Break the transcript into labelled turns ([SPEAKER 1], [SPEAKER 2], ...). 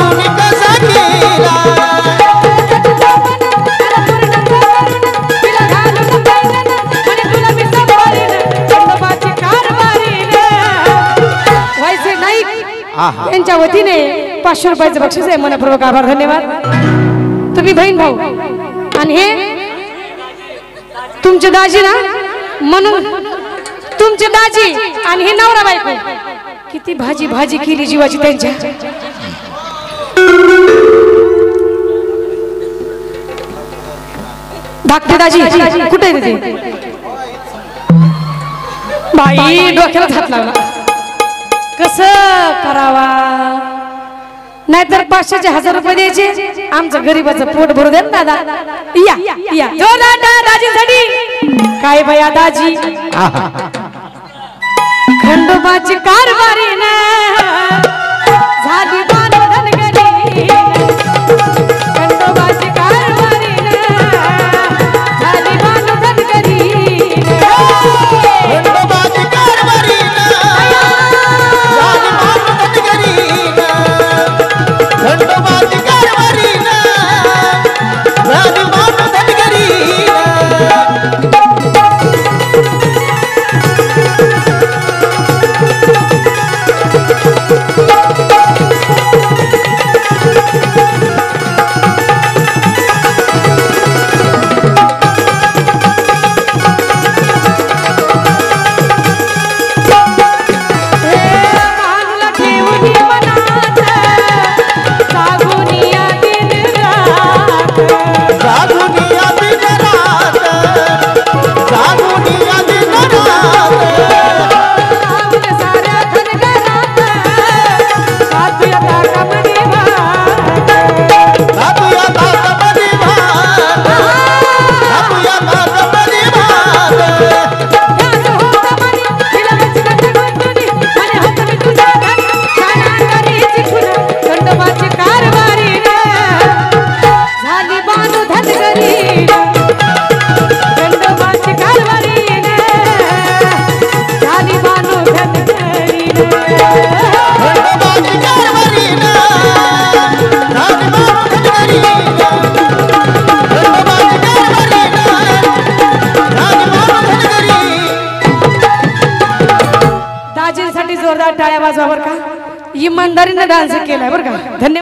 [SPEAKER 1] पाहून कसा केला
[SPEAKER 2] यांच्या वतीने 500 रुपयाचं बक्षीस आहे मनपूर्वक आभार धन्यवाद तुम्ही बहीण भाऊ आणि हे तुमचे दाजी ना म्हणून तुमचे दाजी आणि हे नवरा बायको किती भाजी भाजी केली जीवाची त्यांच्या धाकटे दाजी कुठे आहे ते बाई डोक्याला हात लावला कसं करावा नाहीतर 500चे 1000 रुपये द्यायचे आमचं गरीबाचं पोट भरू दे दादा या या जो दादा दाजीसाठी काय बया दाजी खंडोबाची कारभारी ना झाली बांधन गरी खंडोबाची कारभारी ना झाली बांधन गरी
[SPEAKER 1] खंडोबाची कारभारी खंडोबाची कारभारी झाली बांधन गरी
[SPEAKER 2] जोरदार टाळ्या वाजवा बरं का इमानदारीने डान्स केलाय बरं का धन्यवाद